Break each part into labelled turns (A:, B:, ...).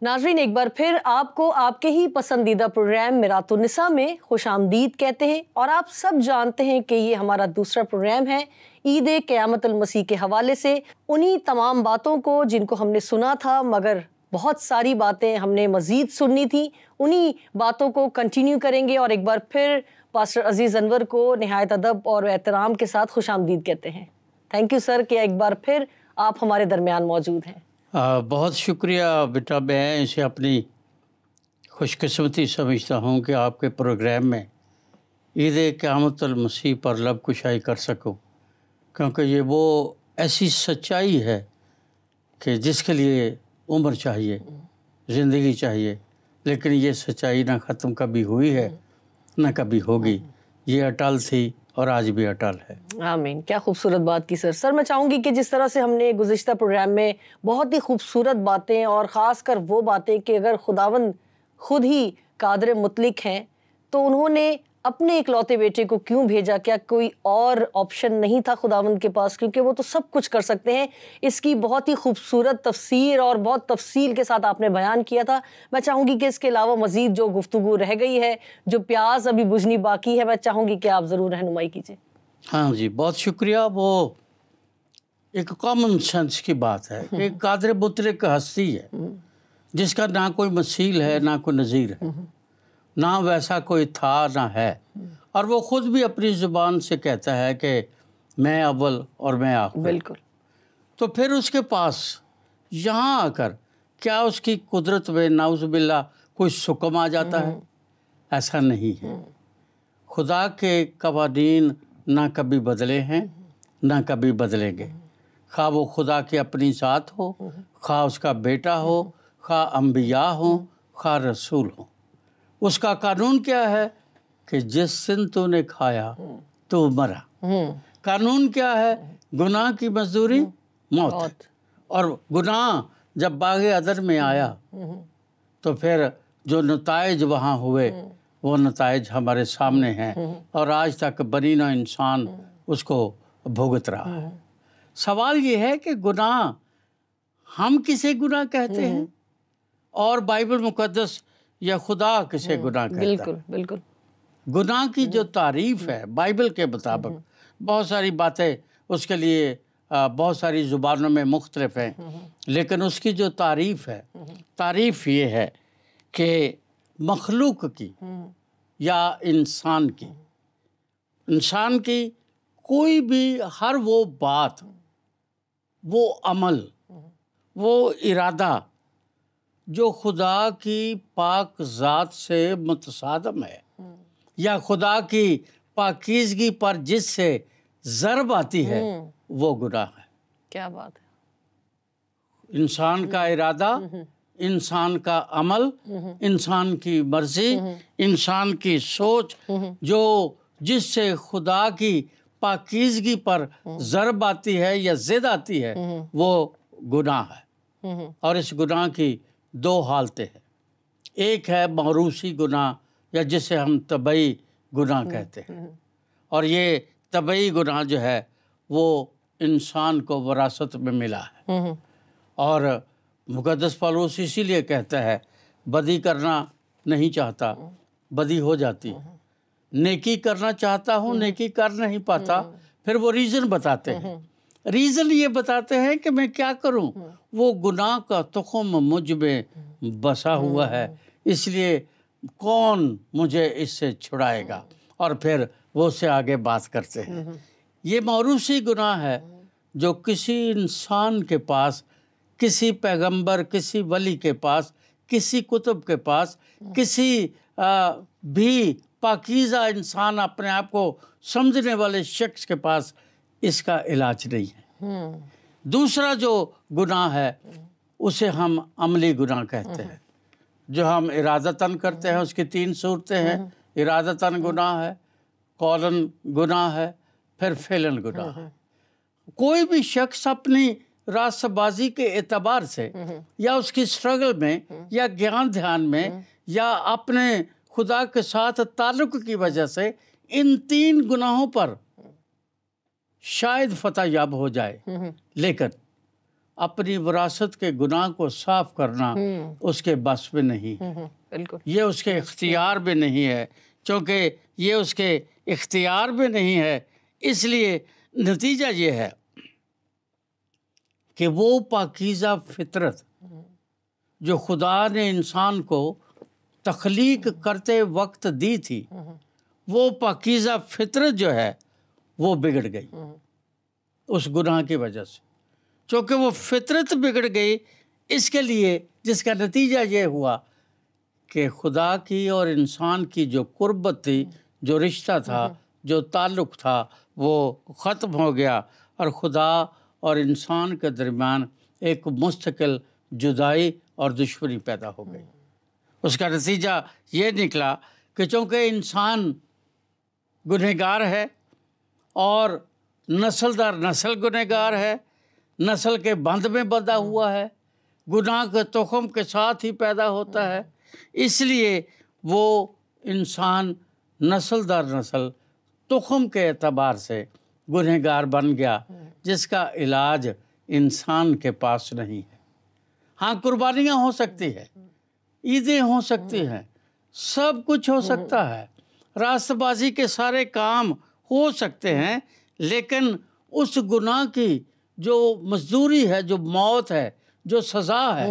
A: ناظرین، ایک بار پھر آپ کو آپ کے ہی پسندیدہ پروگرام میرات النساء میں خوش آمدید کہتے ہیں، اور آپ سب جانتے ہیں کہ یہ ہمارا دوسرا پروگرام ہے عید قیامت المسیح کے حوالے سے انہی تمام باتوں کو جن کو ہم نے سنا تھا، مگر بہت ساری باتیں ہم نے مزید سننی تھی، انہی باتوں کو کنٹینیو کریں گے، اور ایک بار پھر پاسٹر عزیز انور کو نہایت ادب اور احترام کے ساتھ خوش آمدید کہتے ہیں۔ تھینک یو سر کہ ایک بار پھر آپ ہمارے درمیان موجود ہیں۔
B: بہت شکریہ بیٹا، میں اسے اپنی خوش قسمتی سمجھتا ہوں کہ آپ کے پروگرام میں عید قیامت المسیح پر لب کشائی کر سکوں، کیونکہ یہ وہ ایسی سچائی ہے کہ جس کے لیے عمر چاہیے، زندگی چاہیے، لیکن یہ سچائی نہ ختم کبھی ہوئی ہے نہ کبھی ہوگی، یہ اٹل تھی اور آج بھی اٹل ہے۔
A: آمین۔ کیا خوبصورت بات کی سر میں چاہوں گی کہ جس طرح سے ہم نے گزشتہ پروگرام میں بہت ہی خوبصورت باتیں، اور خاص کر وہ باتیں کہ اگر خداوند خود ہی قادر مطلق ہیں تو انہوں نے اپنے اکلوتے بیٹے کو کیوں بھیجا؟ کیا کوئی اور آپشن نہیں تھا خداوند کے پاس؟ کیونکہ وہ تو سب کچھ کر سکتے ہیں۔ اس کی بہت ہی خوبصورت تفسیر اور بہت تفصیل کے ساتھ آپ نے بیان کیا تھا۔ میں چاہوں گی کہ اس کے علاوہ مزید جو گفتگو رہ گئی ہے، جو پیاز ابھی بجھنی باقی ہے، میں چاہوں گی کہ آپ ضرور رہنمائی کیجیے۔
B: ہاں جی، بہت شکریہ۔ وہ ایک کامن سینس کی بات ہے، ایک قادر مطلق ہستی ہے جس کا نہ کوئی مثیل ہے نہ کوئی نظیر ہے، نہ ویسا کوئی تھا نہ ہے، اور وہ خود بھی اپنی زبان سے کہتا ہے کہ میں اول اور میں آخر۔
A: بالکل۔
B: تو پھر اس کے پاس یہاں آ کر کیا اس کی قدرت میں نعوذ باللہ کوئی سکم آ جاتا ہے؟ ایسا نہیں ہے۔ خدا کے قوانین نہ کبھی بدلے ہیں نہ کبھی بدلیں گے، خواہ وہ خدا کی اپنی ذات ہو، خواہ اس کا بیٹا ہو، خواہ انبیاء ہوں، خواہ رسول ہوں۔ اس کا قانون کیا ہے کہ جس دن تو نے کھایا تو مرا۔ قانون کیا ہے؟ گناہ کی مزدوری موت ہے، اور گناہ جب باغ عدن میں آیا تو پھر جو نتائج وہاں ہوئے وہ نتائج ہمارے سامنے ہیں، اور آج تک بنی نوع انسان اس کو بھگت رہا ہے۔ سوال یہ ہے کہ گناہ ہم کسے گناہ کہتے ہیں، اور بائبل مقدس یا خدا کسے گناہ کہتا ہے؟
A: بالکل بالکل۔
B: گناہ کی جو تعریف ہے بائبل کے مطابق، بہت ساری باتیں اس کے لیے بہت ساری زبانوں میں مختلف ہیں، لیکن اس کی جو تعریف ہے، تعریف یہ ہے کہ مخلوق کی یا انسان کی کوئی بھی ہر وہ بات، وہ عمل، وہ ارادہ جو خدا کی پاک ذات سے متصادم ہے، یا خدا کی پاکیزگی پر جس سے ضرب آتی ہے، وہ گناہ ہے۔
A: کیا بات ہے!
B: انسان کا ارادہ، انسان کا عمل، انسان کی مرضی، انسان کی سوچ جو جس سے خدا کی پاکیزگی پر ضرب آتی ہے یا ضد آتی ہے، وہ گناہ ہے۔ اور اس گناہ کی دو حالتیں ہیں، ایک ہے موروثی گناہ یا جسے ہم طبعی گناہ کہتے ہیں، اور یہ طبعی گناہ جو ہے وہ انسان کو وراثت میں ملا ہے، اور مقدس پولس اسی لیے کہتا ہے بدی کرنا نہیں چاہتا، بدی ہو جاتی ہے، نیکی کرنا چاہتا ہوں، نیکی کر نہیں پاتا۔ پھر وہ ریزن بتاتے ہیں، ریزن یہ بتاتے ہیں کہ میں کیا کروں، وہ گناہ کا تخم مجھ میں بسا ہوا ہے، اس لیے کون مجھے اس سے چھڑائے گا، اور پھر وہ اس سے آگے بات کرتے ہیں۔ یہ موروثی گناہ ہے جو کسی انسان کے پاس، کسی پیغمبر، کسی ولی کے پاس، کسی کتب کے پاس، کسی بھی پاکیزہ انسان اپنے آپ کو سمجھنے والے شخص کے پاس اس کا علاج نہیں ہے۔ دوسرا جو گناہ ہے اسے ہم عملی گناہ کہتے ہیں، جو ہم ارادتاً کرتے ہیں۔ اس کی 3 صورتیں ہیں، ارادتاً گناہ ہے، قولاً گناہ ہے، پھر فعلاً گناہ ہے۔ کوئی بھی شخص اپنی راست بازی کے اعتبار سے، یا اس کی سٹرگل میں، یا گیان دھیان میں، یا اپنے خدا کے ساتھ تعلق کی وجہ سے ان 3 گناہوں پر شاید فتح یاب ہو جائے، لیکن اپنی وراثت کے گناہ کو صاف کرنا اس کے بس میں نہیں ہے،
A: بالکل
B: یہ اس کے اختیار میں نہیں ہے۔ چونکہ یہ اس کے اختیار میں نہیں ہے، اس لیے نتیجہ یہ ہے کہ وہ پاکیزہ فطرت جو خدا نے انسان کو تخلیق کرتے وقت دی تھی، وہ پاکیزہ فطرت جو ہے وہ بگڑ گئی اس گناہ کی وجہ سے۔ چونکہ وہ فطرت بگڑ گئی، اس کے لیے جس کا نتیجہ یہ ہوا کہ خدا کی اور انسان کی جو قربت تھی، جو رشتہ تھا، جو تعلق تھا، وہ ختم ہو گیا، اور خدا اور انسان کے درمیان ایک مستقل جدائی اور دشمنی پیدا ہو گئی۔ اس کا نتیجہ یہ نکلا کہ چونکہ انسان گنہگار ہے اور نسل در نسل گنہگار ہے، نسل کے بند میں بندھا ہوا ہے، گناہ کے تخم کے ساتھ ہی پیدا ہوتا ہے، اس لیے وہ انسان نسل در نسل تخم کے اعتبار سے گنہگار بن گیا، جس کا علاج انسان کے پاس نہیں ہے۔ ہاں، قربانیاں ہو سکتی ہیں، عیدیں ہو سکتی ہیں، سب کچھ ہو سکتا ہے، راست بازی کے سارے کام ہو سکتے ہیں، لیکن اس گناہ کی جو مزدوری ہے، جو موت ہے، جو سزا ہے،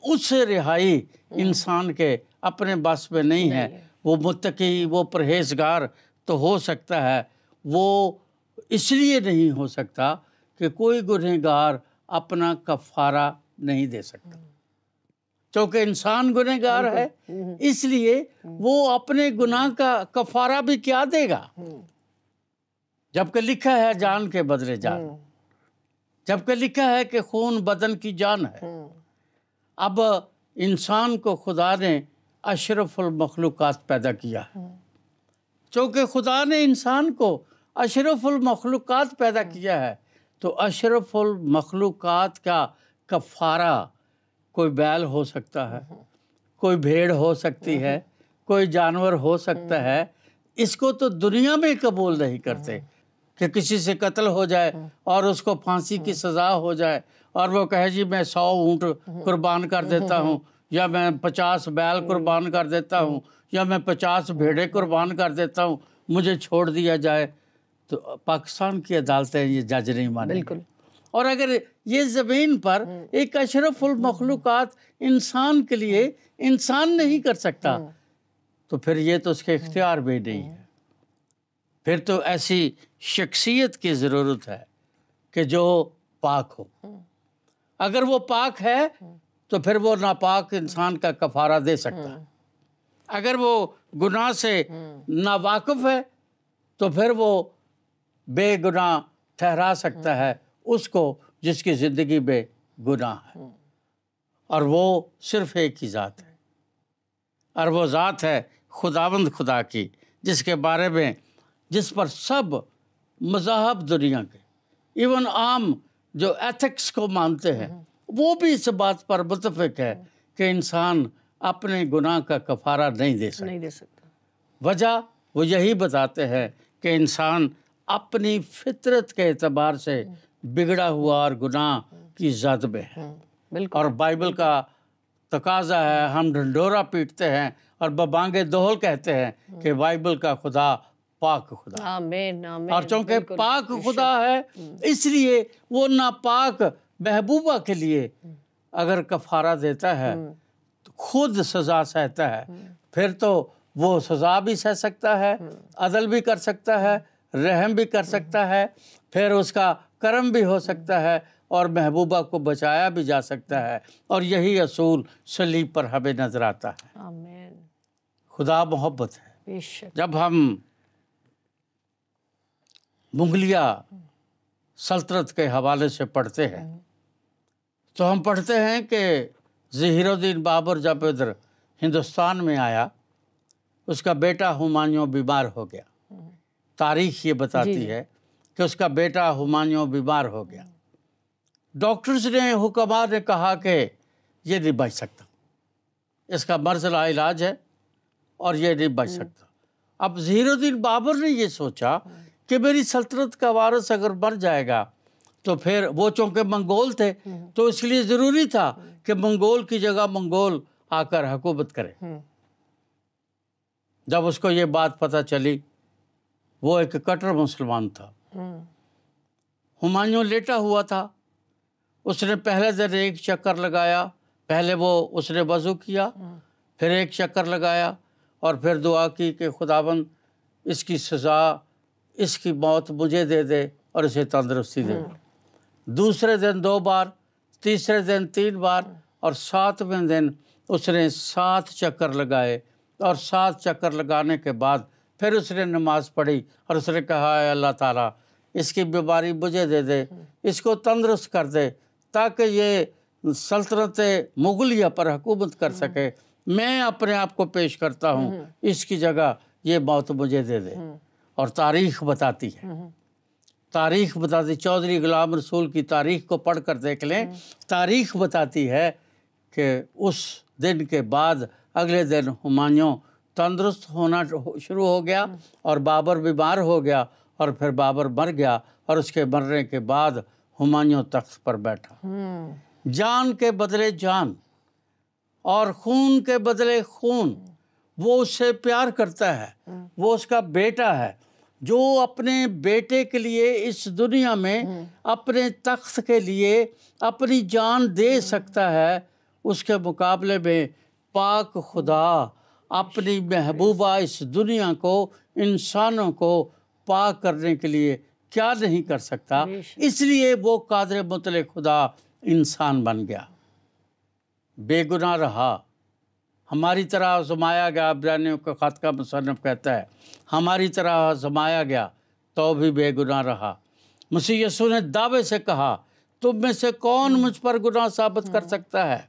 B: اس سے رہائی انسان کے اپنے بس میں نہیں ہے۔ وہ متقی، وہ پرہیزگار تو ہو سکتا ہے، وہ اس لیے نہیں ہو سکتا کہ کوئی گنہگار اپنا کفارہ نہیں دے سکتا، کیونکہ انسان گنہگار ہے، اس لیے وہ اپنے گناہ کا کفارہ بھی کیا دے گا، جبکہ لکھا ہے جان کے بدلے جان، جبکہ لکھا ہے کہ خون بدن کی جان ہے۔ اب انسان کو خدا نے اشرف المخلوقات پیدا کیا ہے، چونکہ خدا نے انسان کو اشرف المخلوقات پیدا کیا ہے، تو اشرف المخلوقات کا کفارہ کوئی بیل ہو سکتا ہے، کوئی بھیڑ ہو سکتی ہے، کوئی جانور ہو سکتا ہے۔ اس کو تو دنیا میں قبول نہیں کرتے کہ کسی سے قتل ہو جائے اور اس کو پھانسی کی سزا ہو جائے، اور وہ کہے جی میں 100 اونٹ قربان کر دیتا ہوں، یا میں 50 بیل قربان کر دیتا ہوں، یا میں 50 بھیڑیں قربان کر دیتا ہوں، مجھے چھوڑ دیا جائے۔ تو پاکستان کی عدالتیں یہ جج نہیں مانیں گے۔ اور اگر یہ زمین پر ایک اشرف المخلوقات انسان کے لیے انسان نہیں کر سکتا، تو پھر یہ تو اس کے اختیار میں نہیں ہے۔ پھر تو ایسی شخصیت کی ضرورت ہے کہ جو پاک ہو۔ اگر وہ پاک ہے تو پھر وہ ناپاک انسان کا کفارہ دے سکتا ہے۔ اگر وہ گناہ سے ناواقف ہے تو پھر وہ بے گناہ ٹھہرا سکتا ہے اس کو جس کی زندگی میں گناہ ہے، اور وہ صرف ایک ہی ذات ہے، اور وہ ذات ہے خداوند خدا کی، جس کے بارے میں جس پر سب مذاہب دنیا کے، ایون عام جو ایتھکس کو مانتے ہیں، وہ بھی اس بات پر متفق ہے کہ انسان اپنے گناہ کا کفارہ نہیں دے سکتا۔ وجہ وہ یہی بتاتے ہیں کہ انسان اپنی فطرت کے اعتبار سے بگڑا ہوا اور گناہ کی زد میں ہے، اور بائبل کا تقاضا ہے، ہم ڈھنڈورا پیٹتے ہیں اور ببانگ دوہل کہتے ہیں کہ بائبل کا خدا پاک خدا،
A: آمین آمین۔
B: اور چونکہ پاک خدا ہے، اس لیے وہ ناپاک محبوبہ کے لیے اگر کفارہ دیتا ہے تو خود سزا سہتا ہے، پھر تو وہ سزا بھی سہ سکتا ہے، عدل بھی کر سکتا ہے، رحم بھی کر سکتا ہے، پھر اس کا کرم بھی ہو سکتا ہے، اور محبوبہ کو بچایا بھی جا سکتا ہے، اور یہی اصول صلیب پر ہمیں نظر آتا ہے۔
A: آمین۔
B: خدا محبت ہے۔
A: بے شک۔
B: جب ہم مغلیہ سلطنت کے حوالے سے پڑھتے ہیں تو ہم پڑھتے ہیں کہ ظہیر الدین بابر جب ادھر ہندوستان میں آیا، اس کا بیٹا ہمایوں بیمار ہو گیا۔ تاریخ یہ بتاتی ہے کہ اس کا بیٹا ہمایوں بیمار ہو گیا۔ ڈاکٹرز نے، حکماء نے کہا کہ یہ نہیں بچ سکتا، اس کا مرض لا علاج ہے اور یہ نہیں بچ سکتا۔ اب ظہیر الدین بابر نے یہ سوچا کہ میری سلطنت کا وارث اگر مر جائے گا تو پھر وہ چونکہ منگول تھے تو اس لیے ضروری تھا کہ منگول کی جگہ منگول آ کر حکومت کرے۔ جب اس کو یہ بات پتہ چلی، وہ ایک کٹر مسلمان تھا، ہمایوں لیٹا ہوا تھا، اس نے پہلے دن ایک چکر لگایا، پہلے اس نے وضو کیا، پھر ایک چکر لگایا اور پھر دعا کی کہ خداوند اس کی سزا، اس کی موت مجھے دے دے اور اسے تندرستی دے۔ دوسرے دن 2 بار، تیسرے دن 3 بار اور 7ویں دن اس نے 7 چکر لگائے، اور 7 چکر لگانے کے بعد پھر اس نے نماز پڑھی اور اس نے کہا اے اللہ تعالیٰ اس کی بیماری مجھے دے دے، اس کو تندرست کر دے تاکہ یہ سلطنت مغلیہ پر حکومت کر سکے، میں اپنے آپ کو پیش کرتا ہوں، اس کی جگہ یہ موت مجھے دے دے۔ اور تاریخ بتاتی ہے، تاریخ بتاتی، چودھری غلام رسول کی تاریخ کو پڑھ کر دیکھ لیں، تاریخ بتاتی ہے کہ اس دن کے بعد اگلے دن ہمایوں تندرست ہونا شروع ہو گیا اور بابر بیمار ہو گیا، اور پھر بابر مر گیا، اور اس کے مرنے کے بعد ہمایوں تخت پر بیٹھا۔ جان کے بدلے جان اور خون کے بدلے خون، وہ اس سے پیار کرتا ہے، وہ اس کا بیٹا ہے، جو اپنے بیٹے کے لیے اس دنیا میں اپنے تخت کے لیے اپنی جان دے سکتا ہے، اس کے مقابلے میں پاک خدا اپنی محبوبہ اس دنیا کو، انسانوں کو پاک کرنے کے لیے کیا نہیں کر سکتا؟ اس لیے وہ قادر مطلق خدا انسان بن گیا، بے گناہ رہا، ہماری طرح آزمایا گیا۔ عبرانیوں کے خط کا مصنف کہتا ہے ہماری طرح آزمایا گیا تو بھی بے گناہ رہا۔ مسیح یسوع نے دعوے سے کہا تم میں سے کون مجھ پر گناہ ثابت کر سکتا ہے؟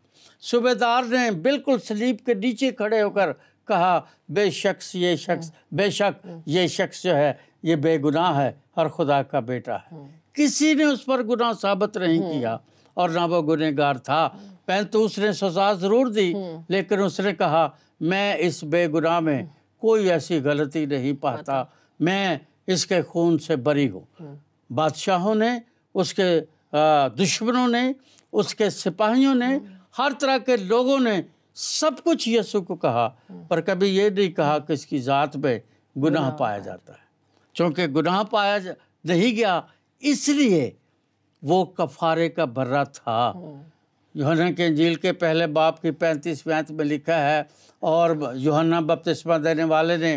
B: صوبیدار نے بالکل صلیب کے نیچے کھڑے ہو کر کہا بے شک یہ شخص جو ہے یہ بے گناہ ہے اور خدا کا بیٹا ہے۔ کسی نے اس پر گناہ ثابت نہیں کیا، اور نہ وہ گنہگار تھا۔ پہلے تو اس نے سزا ضرور دی، لیکن اس نے کہا میں اس بے گناہ میں کوئی ایسی غلطی نہیں پاتا، میں اس کے خون سے بری ہوں۔ بادشاہوں نے، اس کے دشمنوں نے، اس کے سپاہیوں نے، ہر طرح کے لوگوں نے سب کچھ یسوع کو کہا، پر کبھی یہ نہیں کہا کہ اس کی ذات میں گناہ پایا جاتا ہے۔ چونکہ گناہ پایا نہیں گیا، اس لیے وہ کفارے کا برہ تھا۔ یوحنا کی انجیل کے پہلے باب کی 35ویں آیت میں لکھا ہے، اور یوحنا بپتسمہ دینے والے نے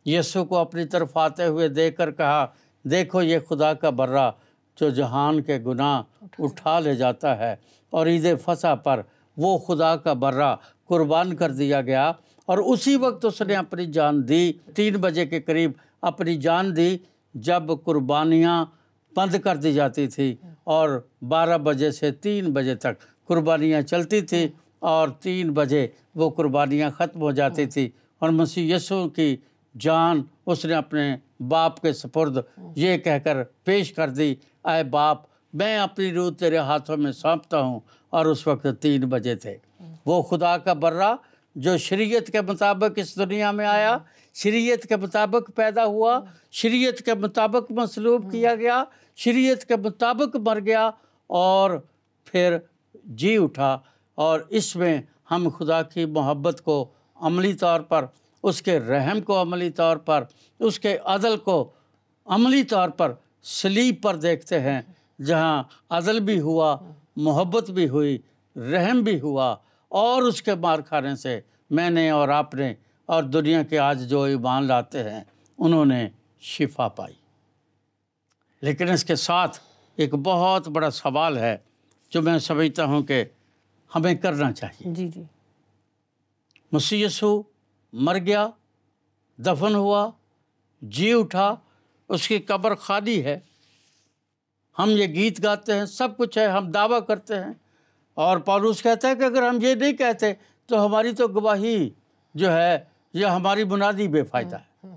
B: یسوع کو اپنی طرف آتے ہوئے دیکھ کر کہا دیکھو یہ خدا کا برہ جو جہان کے گناہ اٹھا لے جاتا ہے۔ اور عید فصح پر وہ خدا کا برہ قربان کر دیا گیا، اور اسی وقت اس نے اپنی جان دی، 3 بجے کے قریب اپنی جان دی، جب قربانیاں بند کر دی جاتی تھی، اور 12 بجے سے 3 بجے تک قربانیاں چلتی تھی، اور 3 بجے وہ قربانیاں ختم ہو جاتی تھی، اور مسیح یسوع کی جان اس نے اپنے باپ کے سپرد یہ کہہ کر پیش کر دی اے باپ میں اپنی روح تیرے ہاتھوں میں سونپتا ہوں۔ اور اس وقت 3 بجے تھے۔ وہ خدا کا برہ جو شریعت کے مطابق اس دنیا میں آیا، شریعت کے مطابق پیدا ہوا، شریعت کے مطابق مصلوب کیا گیا، شریعت کے مطابق مر گیا، اور پھر جی اٹھا۔ اور اس میں ہم خدا کی محبت کو عملی طور پر، اس کے رحم کو عملی طور پر، اس کے عدل کو عملی طور پر صلیب پر دیکھتے ہیں، جہاں عدل بھی ہوا، محبت بھی ہوئی، رحم بھی ہوا، اور اس کے مار کھانے سے میں نے اور آپ نے اور دنیا کے آج جو ایمان لاتے ہیں انہوں نے شفا پائی۔ لیکن اس کے ساتھ ایک بہت بڑا سوال ہے جو میں سمجھتا ہوں کہ ہمیں کرنا چاہیے۔
A: جی جی،
B: مسیح یسوع مر گیا، دفن ہوا، جی اٹھا، اس کی قبر خالی ہے، ہم یہ گیت گاتے ہیں، سب کچھ ہے، ہم دعویٰ کرتے ہیں، اور پولس کہتا ہے کہ اگر ہم یہ نہیں کہتے تو ہماری تو گواہی جو ہے یہ ہماری منادی بے فائدہ ہے،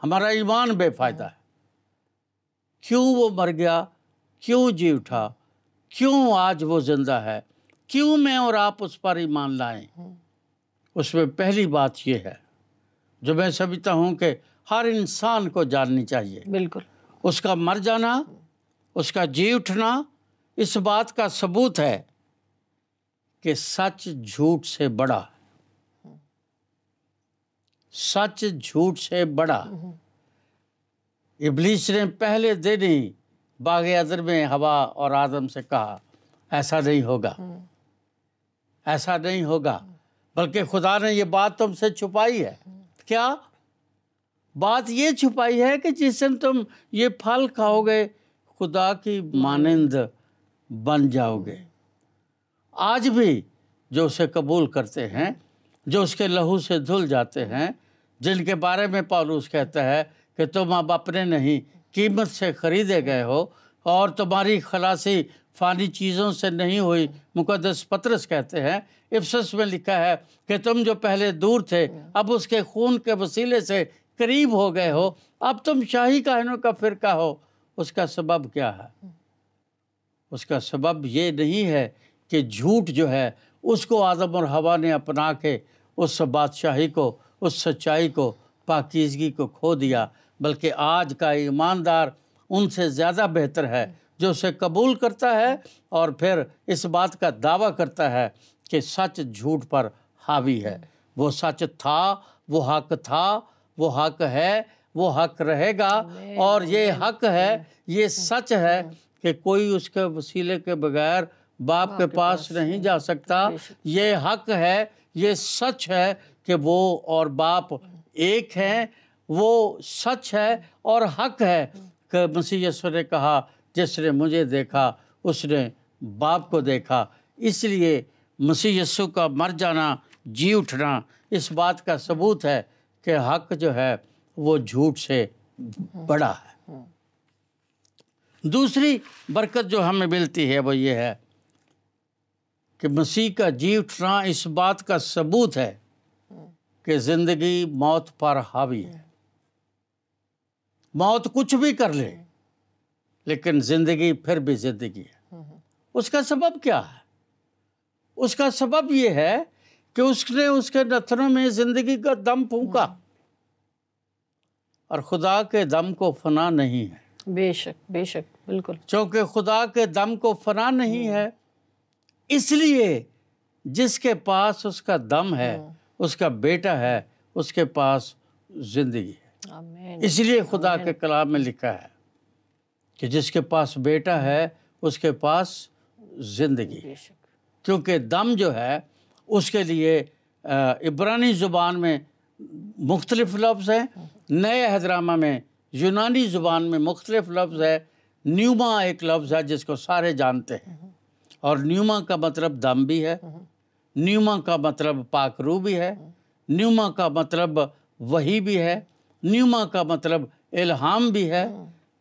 B: ہمارا ایمان بے فائدہ ہے۔ کیوں وہ مر گیا؟ کیوں جی اٹھا؟ کیوں آج وہ زندہ ہے؟ کیوں میں اور آپ اس پر ایمان لائیں؟ اس میں پہلی بات یہ ہے جو میں سمجھتا ہوں کہ ہر انسان کو جاننی چاہیے،
A: بالکل،
B: اس کا مر جانا، اس کا جی اٹھنا اس بات کا ثبوت ہے کہ سچ جھوٹ سے بڑا ہے، سچ جھوٹ سے بڑا۔ ابلیس نے پہلے دن ہی باغ عدن میں حوا اور آدم سے کہا ایسا نہیں ہوگا، ایسا نہیں ہوگا، بلکہ خدا نے یہ بات تم سے چھپائی ہے۔ کیا بات یہ چھپائی ہے کہ جس دن تم یہ پھل کھاؤ گے خدا کی مانند بن جاؤ گے۔ آج بھی جو اسے قبول کرتے ہیں، جو اس کے لہو سے دھل جاتے ہیں، جن کے بارے میں پولس کہتا ہے کہ تم اب اپنے نہیں قیمت سے خریدے گئے ہو اور تمہاری خلاصی فانی چیزوں سے نہیں ہوئی، مقدس پطرس کہتے ہیں افسس میں لکھا ہے کہ تم جو پہلے دور تھے اب اس کے خون کے وسیلے سے قریب ہو گئے ہو، اب تم شاہی کاہنوں کا فرقہ ہو۔ اس کا سبب کیا ہے؟ اس کا سبب یہ نہیں ہے کہ جھوٹ جو ہے اس کو آدم اور حوا نے اپنا کے اس بادشاہی کو، اس سچائی کو، پاکیزگی کو کھو دیا، بلکہ آج کا ایماندار ان سے زیادہ بہتر ہے جو اسے قبول کرتا ہے اور پھر اس بات کا دعویٰ کرتا ہے کہ سچ جھوٹ پر حاوی ہے۔ وہ سچ تھا، وہ حق تھا، وہ حق ہے، وہ حق رہے گا، اور یہ حق ہے، یہ سچ ہے کہ کوئی اس کے وسیلے کے بغیر باپ کے پاس نہیں جا سکتا۔ یہ حق ہے، یہ سچ ہے کہ وہ اور باپ ایک ہیں۔ وہ سچ ہے اور حق ہے کہ مسیح یسوع نے کہا جس نے مجھے دیکھا اس نے باپ کو دیکھا۔ اس لیے مسیح یسوع کا مر جانا، جی اٹھنا اس بات کا ثبوت ہے کہ حق جو ہے وہ جھوٹ سے بڑا ہے۔ دوسری برکت جو ہمیں ملتی ہے وہ یہ ہے کہ مسیح کا جی اٹھنا اس بات کا ثبوت ہے کہ زندگی موت پر حاوی ہے۔ موت کچھ بھی کر لے لیکن زندگی پھر بھی زندگی ہے۔ اس کا سبب کیا ہے؟ اس کا سبب یہ ہے کہ اس نے اس کے نتنوں میں زندگی کا دم پھونکا، اور خدا کے دم کو فنا نہیں ہے۔
A: بے شک، بے شک، بالکل۔
B: چونکہ خدا کے دم کو فنا نہیں ہے، اس لیے جس کے پاس اس کا دم ہے، اس کا بیٹا ہے، اس کے پاس زندگی ہے۔
A: آمین۔
B: اس لیے خدا کے کلام میں لکھا ہے کہ جس کے پاس بیٹا ہے اس کے پاس زندگی ہے۔
A: بے شک۔
B: کیونکہ دم جو ہے اس کے لیے عبرانی زبان میں مختلف لفظ ہیں، نئے عہد نامہ میں یونانی زبان میں مختلف لفظ ہے۔ نیوما ایک لفظ ہے جس کو سارے جانتے ہیں، اور نیوما کا مطلب دم بھی ہے، نیوما کا مطلب پاک روح بھی ہے، نیوما کا مطلب وحی بھی ہے، نیوما کا مطلب الہام بھی ہے،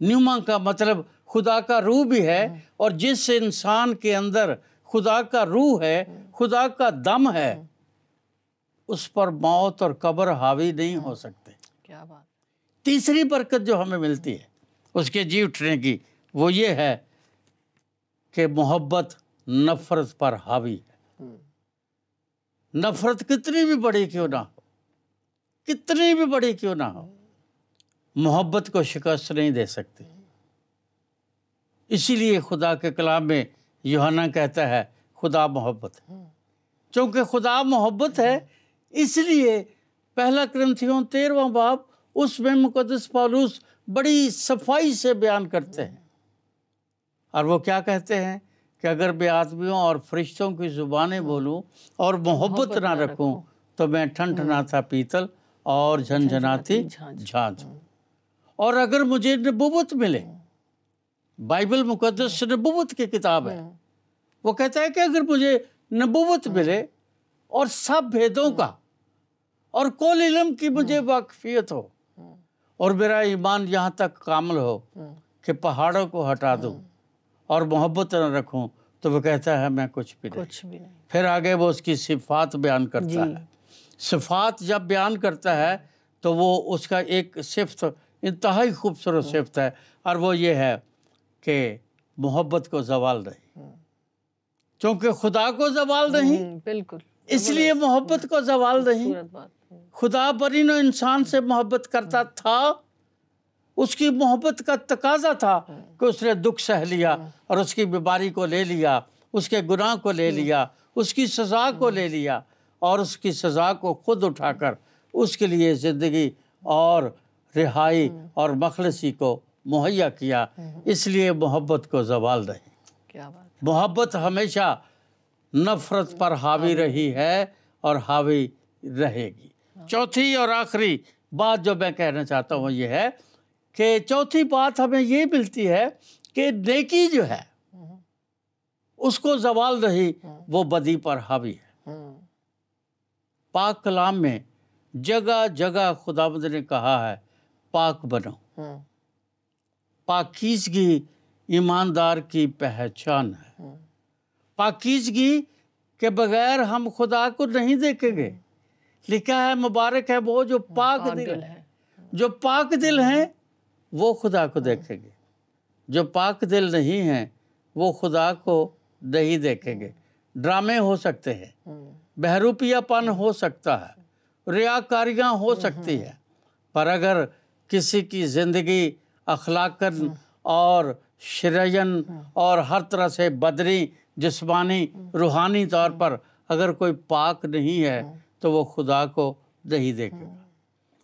B: نیوما کا مطلب خدا کا روح بھی ہے۔ اور جس انسان کے اندر خدا کا روح ہے، خدا کا دم ہے، اس پر موت اور قبر حاوی نہیں ہو سکتے۔
A: کیا بات۔
B: تیسری برکت جو ہمیں ملتی ہے اس کے جی اٹھنے کی وہ یہ ہے کہ محبت نفرت پر حاوی ہے۔ نفرت کتنی بھی بڑی کیوں نہ ہو، کتنی بھی بڑی کیوں نہ ہو، محبت کو شکست نہیں دے سکتی۔ اسی لیے خدا کے کلام میں یوحنا کہتا ہے خدا محبت ہے۔ چونکہ خدا محبت ہے اس لیے پہلا کرنتھیوں 13واں باب اس میں مقدس پولس بڑی صفائی سے بیان کرتے ہیں، اور وہ کیا کہتے ہیں کہ اگر میں آدمیوں اور فرشتوں کی زبانیں بولوں اور محبت نہ رکھوں تو میں ٹھنٹھناتا پیتل اور جھنجھناتی جھانجھ ہوں۔ اور اگر مجھے نبوت ملے، بائبل مقدس نبوت کی کتاب ہے، وہ کہتا ہے کہ اگر مجھے نبوت ملے اور سب بھیدوں کا اور کل علم کی مجھے واقفیت ہو، اور میرا ایمان یہاں تک کامل ہو کہ پہاڑوں کو ہٹا دوں اور محبت نہ رکھوں، تو وہ کہتا ہے میں کچھ بھی نہیں۔ پھر آگے وہ اس کی صفات بیان کرتا ہے۔ صفات جب بیان کرتا ہے تو وہ اس کا ایک صفت انتہائی خوبصورت صفت ہے، اور وہ یہ ہے کہ محبت کو زوال نہیں۔ چونکہ خدا کو زوال نہیں،
A: بالکل،
B: اس لیے محبت کو زوال نہیں۔ خدا برین و انسان سے محبت کرتا تھا اس کی محبت کا تقاضا تھا کہ اس نے دکھ سہ لیا اور اس کی بیماری کو لے لیا، اس کے گناہ کو لے لیا، اس کی سزا کو لے لیا اور اس کی سزا کو خود اٹھا کر اس کے لیے زندگی اور رہائی اور مخلصی کو مہیا کیا۔ اس لیے محبت کو زوال نہیں۔
A: کیا بات،
B: محبت ہمیشہ نفرت پر حاوی رہی ہے اور حاوی رہے گی۔ چوتھی اور آخری بات جو میں کہنا چاہتا ہوں یہ ہے کہ چوتھی بات ہمیں یہ ملتی ہے کہ نیکی جو ہے اس کو زوال نہیں، وہ بدی پر حاوی ہے۔ پاک کلام میں جگہ جگہ خداوند نے کہا ہے پاک بنو۔ پاکیزگی ایماندار کی پہچان ہے۔ پاکیزگی کے بغیر ہم خدا کو نہیں دیکھیں گے۔ لکھا ہے مبارک ہے وہ جو پاک دل ہے۔ جو پاک دل ہیں وہ خدا کو دیکھیں گے، جو پاک دل نہیں ہیں وہ خدا کو نہیں دیکھیں گے۔ ڈرامے ہو سکتے ہیں، بہروپیہ پن ہو سکتا ہے، ریاکاریاں ہو سکتی ہیں، پر اگر کسی کی زندگی اخلاقاً اور شرعاً اور ہر طرح سے بدنی، جسمانی، روحانی طور پر اگر کوئی پاک نہیں ہے تو وہ خدا کو نہیں دیکھے گا۔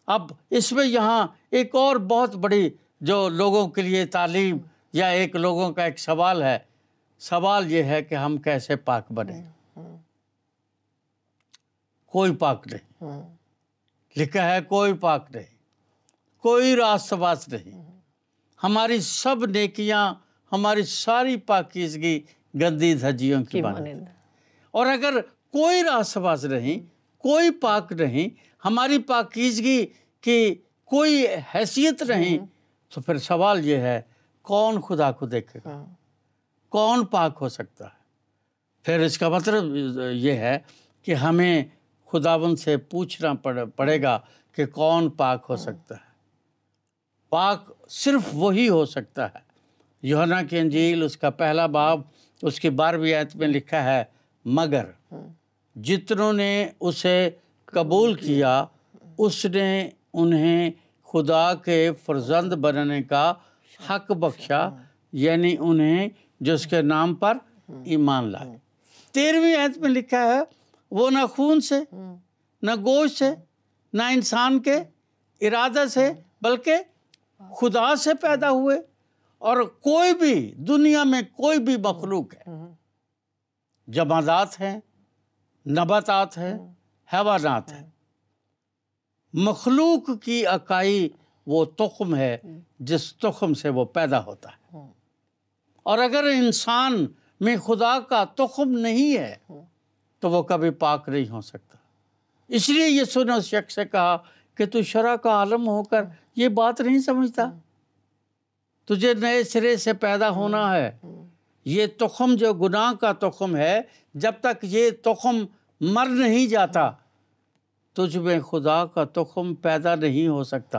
B: اب اس میں یہاں ایک اور بہت بڑی جو لوگوں کے لیے تعلیم یا ایک لوگوں کا ایک سوال ہے، سوال یہ ہے کہ ہم کیسے پاک بنیں۔ کوئی پاک نہیں، لکھا ہے کوئی پاک نہیں، کوئی راست باز نہیں۔ ہماری سب نیکیاں، ہماری ساری پاکیزگی گندی دھجیوں کی مانند۔ اور اگر کوئی راست باز نہیں، کوئی پاک نہیں، ہماری پاکیزگی کی کوئی حیثیت نہیں، تو پھر سوال یہ ہے کون خدا کو دیکھے گا؟ کون پاک ہو سکتا ہے؟ پھر اس کا مطلب یہ ہے کہ ہمیں خداوند سے پوچھنا پڑے گا کہ کون پاک ہو سکتا ہے۔ پاک صرف وہی ہو سکتا ہے۔ یوحنا کی انجیل اس کا پہلا باب اس کی 12ویں آیت میں لکھا ہے مگر جتنوں نے اسے قبول کیا اس نے انہیں خدا کے فرزند بننے کا حق بخشا، یعنی انہیں جو اس کے نام پر ایمان لائے۔ 13ویں آیت میں لکھا ہے وہ نہ خون سے، نہ گوشت سے، نہ انسان کے ارادہ سے، بلکہ خدا سے پیدا ہوئے۔ اور کوئی بھی دنیا میں کوئی بھی مخلوق ہے، جمادات ہیں، نباتات ہیں، حیوانات ہیں، مخلوق کی اکائی وہ تخم ہے جس تخم سے وہ پیدا ہوتا ہے۔ اور اگر انسان میں خدا کا تخم نہیں ہے تو وہ کبھی پاک نہیں ہو سکتا۔ اس لیے یسوع نے اس شخص سے کہا کہ تو شرع کا عالم ہو کر یہ بات نہیں سمجھتا، تجھے نئے سرے سے پیدا ہونا ہے۔ یہ تخم جو گناہ کا تخم ہے، جب تک یہ تخم مر نہیں جاتا تجھ میں خدا کا تخم پیدا نہیں ہو سکتا۔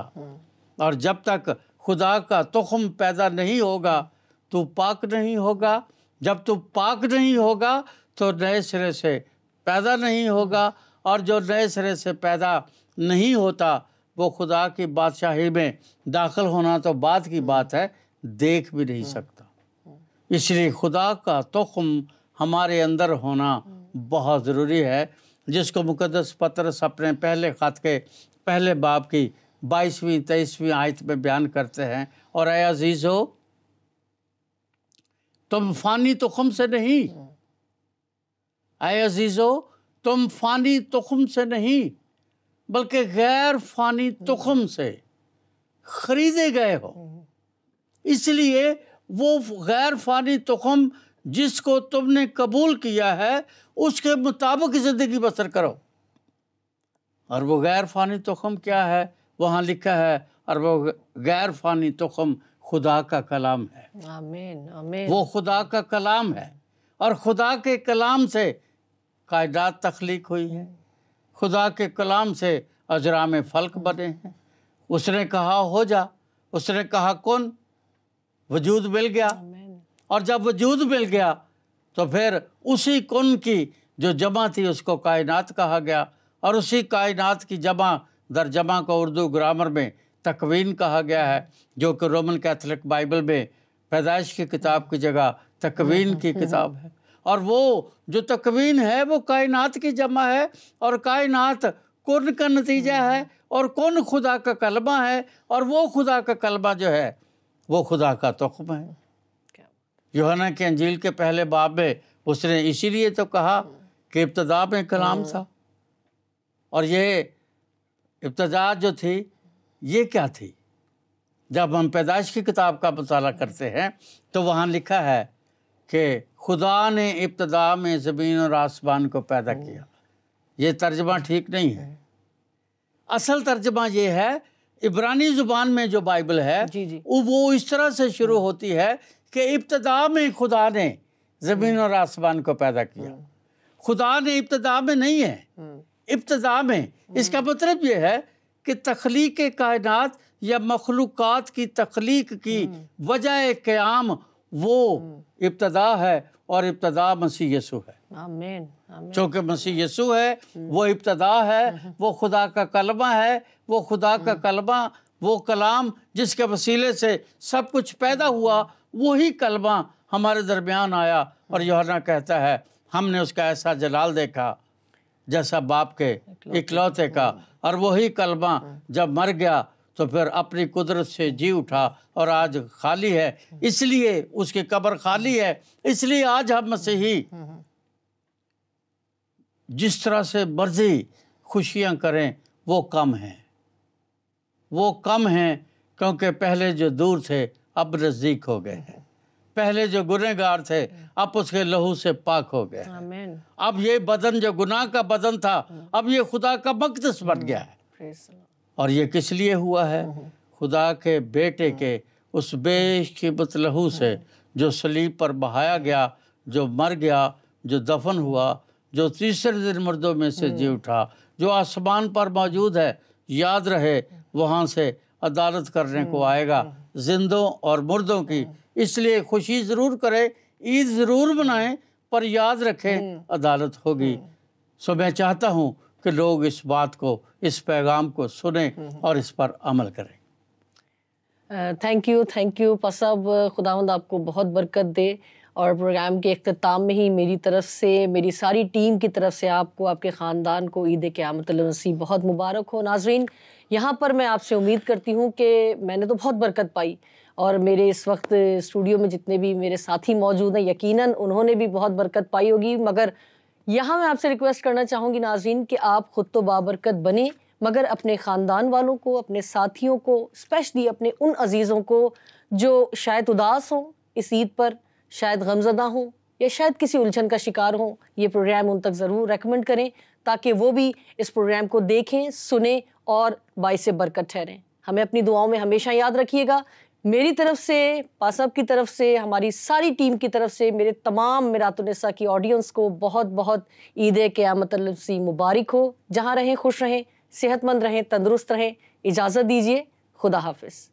B: اور جب تک خدا کا تخم پیدا نہیں ہوگا تو پاک نہیں ہوگا۔ جب تو پاک نہیں ہوگا تو نئے سرے سے پیدا نہیں ہوگا، اور جو نئے سرے سے پیدا نہیں ہوتا وہ خدا کی بادشاہی میں داخل ہونا تو بعد کی بات ہے، دیکھ بھی نہیں سکتا۔ اس لیے خدا کا تخم ہمارے اندر ہونا بہت ضروری ہے، جس کو مقدس پطرس اپنے پہلے خط کے پہلے باب کی 22ویں 23ویں آیت میں بیان کرتے ہیں۔ اور اے عزیزو تم فانی تخم سے نہیں، اے عزیزو تم فانی تخم سے نہیں بلکہ غیر فانی تخم سے خریدے گئے ہو۔ اس لیے وہ غیر فانی تخم جس کو تم نے قبول کیا ہے اس کے مطابق زندگی بسر کرو۔ اور وہ غیر فانی تخم کیا ہے؟ وہاں لکھا ہے اور وہ غیر فانی تخم خدا کا کلام ہے۔
A: آمین آمین۔
B: وہ خدا کا کلام ہے، اور خدا کے کلام سے کائنات تخلیق ہوئی ہے، خدا کے کلام سے اجرام فلک بنے ہیں۔ اس نے کہا ہو جا، اس نے کہا کن، وجود مل گیا۔ اور جب وجود مل گیا تو پھر اسی کن کی جو جمع تھی اس کو کائنات کہا گیا، اور اسی کائنات کی جمع در جمع کو اردو گرامر میں تکوین کہا گیا ہے، جو کہ رومن کیتھولک بائبل میں پیدائش کی کتاب کی جگہ تکوین کی کتاب ہے۔ اور وہ جو تکوین ہے وہ کائنات کی جمع ہے، اور کائنات کن کا نتیجہ ہے، اور کن خدا کا کلمہ ہے، اور وہ خدا کا کلمہ جو ہے وہ خدا کا تخم ہے۔ یوحنا کی انجیل کے پہلے باب میں اس نے اسی لیے تو کہا کہ ابتدا میں کلام تھا۔ اور یہ ابتدا جو تھی یہ کیا تھی؟ جب ہم پیدائش کی کتاب کا مطالعہ کرتے ہیں تو وہاں لکھا ہے کہ خدا نے ابتدا میں زمین اور آسمان کو پیدا کیا۔ یہ ترجمہ ٹھیک نہیں ہے۔ اصل ترجمہ یہ ہے، عبرانی زبان میں جو بائبل ہے وہ اس طرح سے شروع ہوتی ہے کہ ابتدا میں خدا نے زمین اور آسمان کو پیدا کیا۔ خدا نے ابتدا میں نہیں ہے، ابتدا میں۔ اس کا مطلب یہ ہے کہ تخلیق کائنات یا مخلوقات کی تخلیق کی وجہ قیام وہ ابتدا ہے، اور ابتدا مسیح یسوع ہے۔
A: آمین۔
B: چونکہ مسیح یسوع ہے، وہ ابتدا ہے، وہ خدا کا کلمہ ہے، وہ خدا کا کلمہ، وہ کلام جس کے وسیلے سے سب کچھ پیدا ہوا، وہی کلمہ ہمارے درمیان آیا۔ اور یوحنا کہتا ہے ہم نے اس کا ایسا جلال دیکھا جیسا باپ کے اکلوتے کا، اور وہی کلمہ جب مر گیا تو پھر اپنی قدرت سے جی اٹھا، اور آج خالی ہے، اس لیے اس کی قبر خالی ہے۔ اس لیے آج ہم مسیحی جس طرح سے مرضی خوشیاں کریں وہ کم ہیں، وہ کم ہیں، کیونکہ پہلے جو دور تھے اب نزدیک ہو گئے ہیں، پہلے جو گنہگار تھے اب اس کے لہو سے پاک ہو گئے ہیں۔ اب یہ بدن جو گناہ کا بدن تھا اب یہ خدا کا مقدس بن گیا ہے۔ اور یہ کس لیے ہوا ہے؟ خدا کے بیٹے کے اس بے قیمت لہو سے جو صلیب پر بہایا گیا، جو مر گیا، جو دفن ہوا، جو تیسرے دن مردوں میں سے جی اٹھا، جو آسمان پر موجود ہے۔ یاد رہے وہاں سے عدالت کرنے کو آئے گا زندوں اور مردوں کی۔ اس لیے خوشی ضرور کریں، عید ضرور منائیں، پر یاد رکھیں عدالت ہوگی۔ سو میں چاہتا ہوں کہ لوگ اس بات کو، اس پیغام کو سنیں اور اس پر عمل کریں۔
A: تھینک یو پا صاحب، خداوند آپ کو بہت برکت دے۔ اور پروگرام کے اختتام میں ہی میری طرف سے، میری ساری ٹیم کی طرف سے آپ کو، آپ کے خاندان کو عید قیامت المسیح بہت مبارک ہو۔ ناظرین، یہاں پر میں آپ سے امید کرتی ہوں کہ میں نے تو بہت برکت پائی، اور میرے اس وقت اسٹوڈیو میں جتنے بھی میرے ساتھی موجود ہیں یقیناً انہوں نے بھی بہت برکت پائی ہوگی۔ مگر یہاں میں آپ سے ریکویسٹ کرنا چاہوں گی ناظرین کہ آپ خود تو بابرکت بنیں، مگر اپنے خاندان والوں کو، اپنے ساتھیوں کو، اسپیشلی اپنے ان عزیزوں کو جو شاید اداس ہوں اس عید پر، شاید غمزدہ ہوں، یا شاید کسی الجھن کا شکار ہوں، یہ پروگرام ان تک ضرور ریکمنڈ کریں تاکہ وہ بھی اس پروگرام کو دیکھیں، سنیں اور باعث برکت ٹھہریں۔ ہمیں اپنی دعاؤں میں ہمیشہ یاد رکھیے گا۔ میری طرف سے، پا صاحب کی طرف سے، ہماری ساری ٹیم کی طرف سے، میرے تمام میرات النساء کی آڈینس کو بہت بہت عید قیامت المسیح مبارک ہو۔ جہاں رہیں خوش رہیں، صحت مند رہیں، تندرست رہیں۔ اجازت دیجیے، خدا حافظ۔